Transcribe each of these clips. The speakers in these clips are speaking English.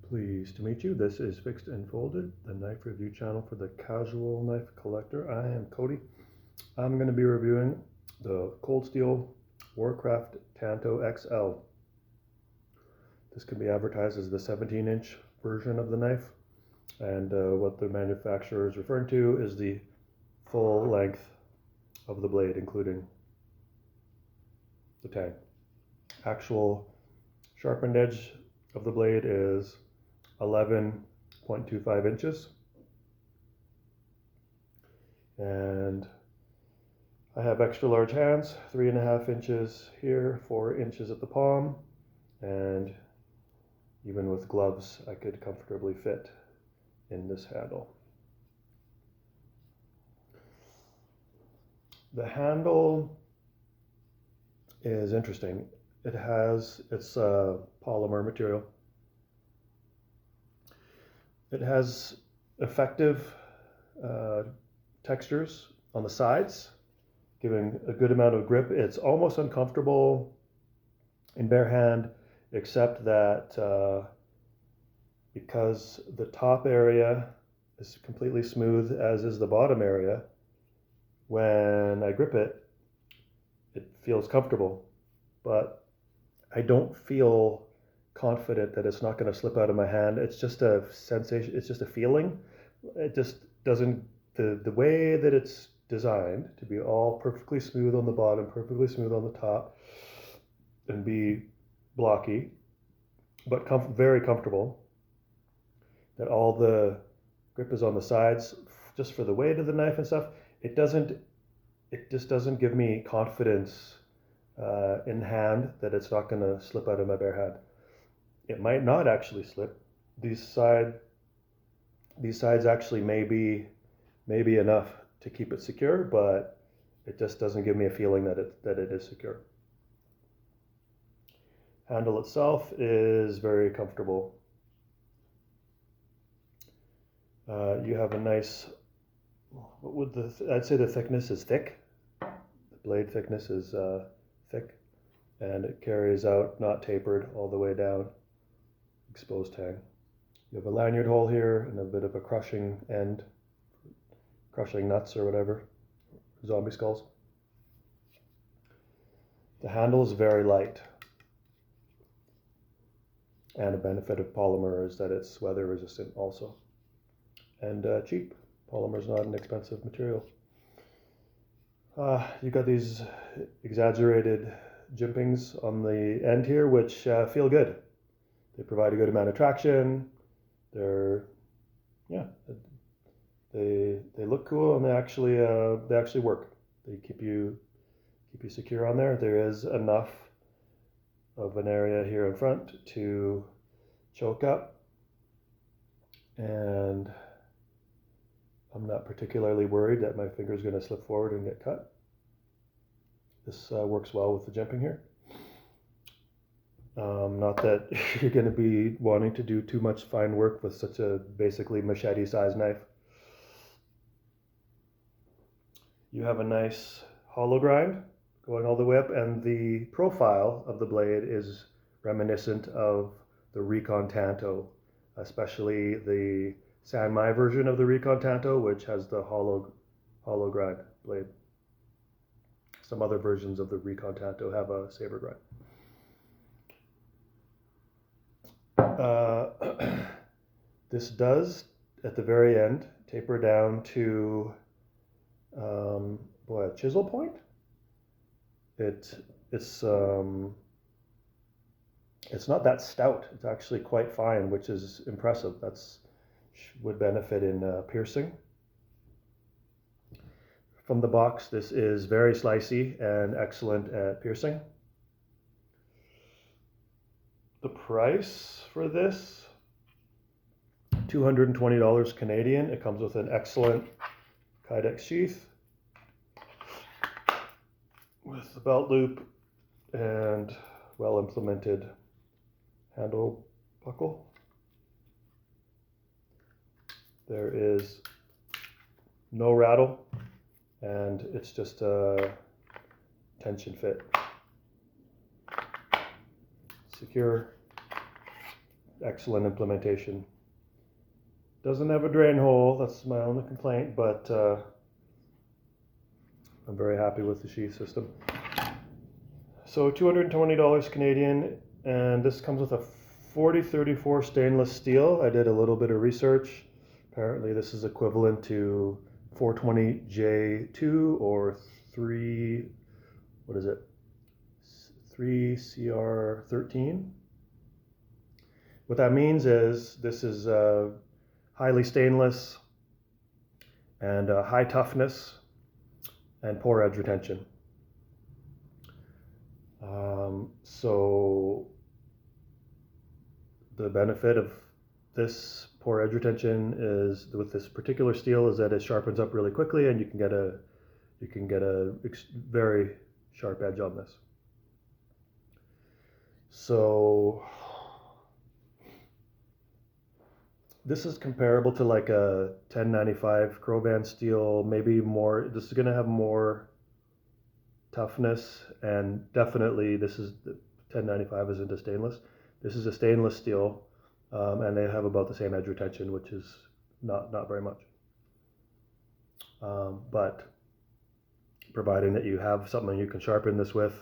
Pleased to meet you. This is Fixed and Folded, the knife review channel for the casual knife collector. I am Cody. I'm going to be reviewing the Cold Steel Warcraft Tanto XL. This can be advertised as the 17-inch version of the knife, and what the manufacturer is referring to is the full length of the blade, including the tang. Actual sharpened edge of the blade is 11.25 inches, and I have extra large hands, 3.5 inches here, 4 inches at the palm, and even with gloves I could comfortably fit in this handle. The handle is interesting. It's polymer material. It has effective textures on the sides, giving a good amount of grip. It's almost uncomfortable in bare hand, except that because the top area is completely smooth, as is the bottom area, when I grip it, it feels comfortable, but I don't feel confident that it's not going to slip out of my hand. It's just a sensation, it's just a feeling. It just doesn't, the way that it's designed to be all perfectly smooth on the bottom, perfectly smooth on the top, and be blocky, but very comfortable, that all the grip is on the sides just for the weight of the knife and stuff. It just doesn't give me confidence in hand that it's not going to slip out of my bare hand. It might not actually slip. These sides actually may be enough to keep it secure, but it just doesn't give me a feeling that it is secure. Handle itself is very comfortable. You have a nice, I'd say the thickness is thick. The blade thickness is thick, and it carries out, not tapered all the way down. Exposed tang. You have a lanyard hole here and a bit of a crushing end, crushing nuts or whatever, zombie skulls. The handle is very light, and a benefit of polymer is that it's weather resistant also, and cheap. Polymer is not an expensive material. You've got these exaggerated jimpings on the end here, which feel good. They provide a good amount of traction. They look cool, and they actually work. They keep you secure on there. There is enough of an area here in front to choke up, and I'm not particularly worried that my finger is going to slip forward and get cut. This works well with the jimping here. Not that you're going to be wanting to do too much fine work with such a basically machete-sized knife. You have a nice hollow grind going all the way up, and the profile of the blade is reminiscent of the Recon Tanto, especially the Sanmai version of the Recon Tanto, which has the hollow grind blade. Some other versions of the Recon Tanto have a saber grind. This does, at the very end, taper down to a chisel point. It's not that stout. It's actually quite fine, which is impressive. Would benefit in piercing. From the box, this is very slicey and excellent at piercing. The price for this, $220 Canadian. It comes with an excellent Kydex sheath with the belt loop and well implemented handle buckle. There is no rattle, and it's just a tension fit. Secure excellent implementation. Doesn't have a drain hole, that's my only complaint, but I'm very happy with the sheath system. So $220 Canadian, and this comes with a 4034 stainless steel. I did a little bit of research. Apparently this is equivalent to 420J2 or 3, what is it? 3CR13. What that means is this is highly stainless and high toughness and poor edge retention. So the benefit of this poor edge retention is with this particular steel is that it sharpens up really quickly, and you can get a very sharp edge on this. So this is comparable to like a 1095 Crowvan steel, maybe more. This is going to have more toughness, and definitely this is the 1095 isn't a stainless. This is a stainless steel, and they have about the same edge retention, which is not very much. But providing that you have something you can sharpen this with,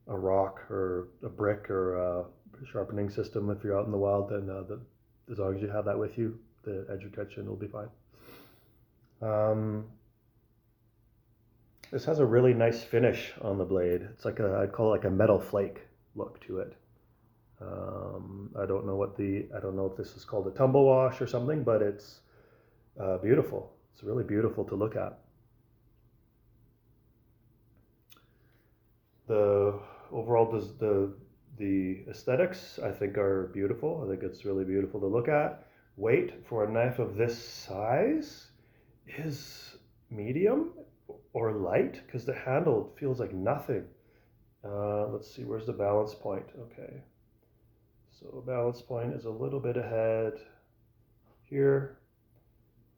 a rock or a brick or a sharpening system if you're out in the wild, then as long as you have that with you, the edge retention will be fine. This has a really nice finish on the blade. It's like I'd call it like a metal flake look to it. I don't know if this is called a tumble wash or something, but it's beautiful. It's really beautiful to look at. The overall the aesthetics I think are beautiful. I think it's really beautiful to look at. Weight for a knife of this size is medium or light, because the handle feels like nothing. Let's see, where's the balance point? Okay, so balance point is a little bit ahead here.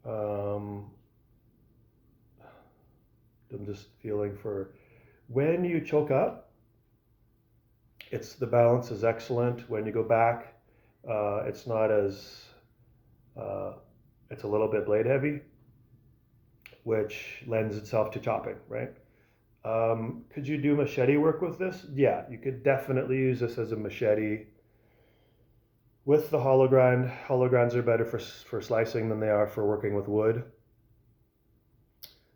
I'm just feeling for when you choke up, the balance is excellent. When you go back, it's not as it's a little bit blade heavy, which lends itself to chopping, right? Could you do machete work with this? Yeah, you could definitely use this as a machete. With the hollow grind, hollow grinds are better for slicing than they are for working with wood.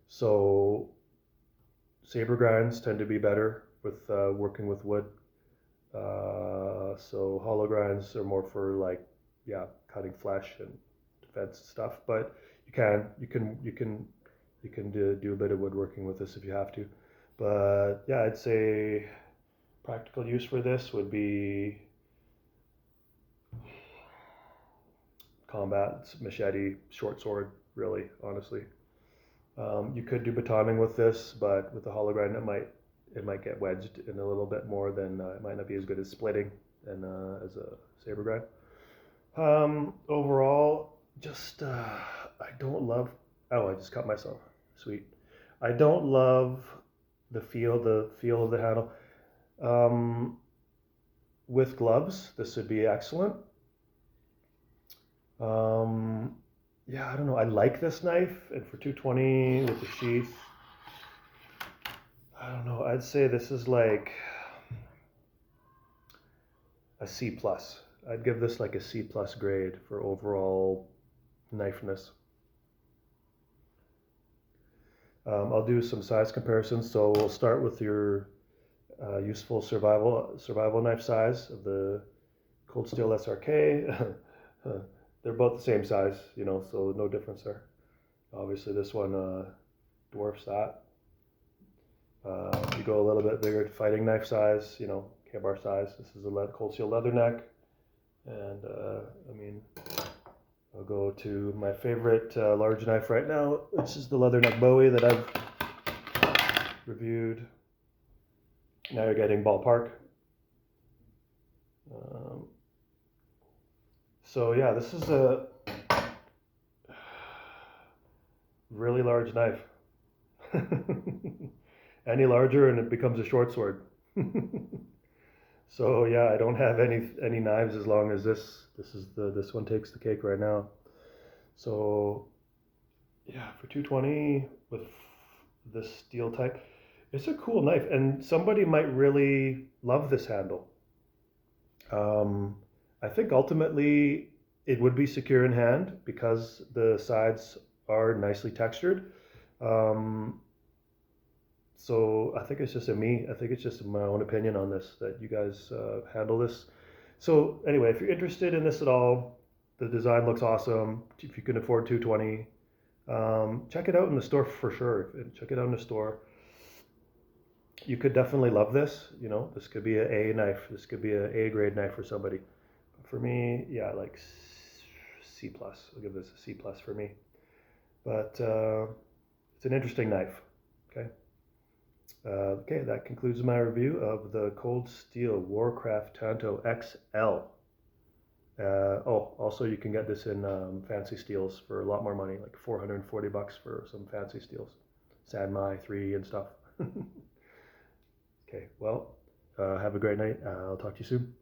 So saber grinds tend to be better with working with wood. So hollow grinds are more for cutting flesh and defense stuff. But you can do a bit of woodworking with this if you have to. But yeah, I'd say practical use for this would be combat, machete, short sword, really, honestly. You could do batoning with this, but with the hollow grind it might get wedged in a little bit more, than it might not be as good as splitting and as a saber grind. Overall, just I don't love. Oh, I just cut myself. Sweet. I don't love the feel of the handle. With gloves, this would be excellent. Yeah, I don't know. I like this knife, and for $220 with the sheath, I don't know. I'd say this is like a C plus. I'd give this like a C plus grade for overall knifeness. I'll do some size comparisons. So we'll start with your useful survival knife size of the Cold Steel SRK. They're both the same size, so no difference there. Obviously, this one dwarfs that. If you go a little bit bigger to fighting knife size, K-bar size, this is a Cold Steel leather neck. And I'll go to my favorite large knife right now, which is the leather neck Bowie that I've reviewed. Now you're getting ballpark. So yeah, this is a really large knife. Any larger and it becomes a short sword. So yeah, I don't have any knives as long as this one takes the cake right now. So yeah, for 220 with this steel type, it's a cool knife, and somebody might really love this handle. Um, I think ultimately it would be secure in hand because the sides are nicely textured. Um, so I think it's just I think it's just my own opinion on this that you guys handle this. So anyway, if you're interested in this at all, the design looks awesome. If you can afford 220, check it out in the store for sure. Check it out in the store. You could definitely love this. You know, this could be an A knife. This could be an A grade knife for somebody. For me, yeah, like C plus. I'll give this a C plus for me. But it's an interesting knife. Okay. Okay, that concludes my review of the Cold Steel Warcraft Tanto XL. Oh, also you can get this in fancy steels for a lot more money, like $440 for some fancy steels, Sanmai 3 and stuff. Okay, well, have a great night. I'll talk to you soon.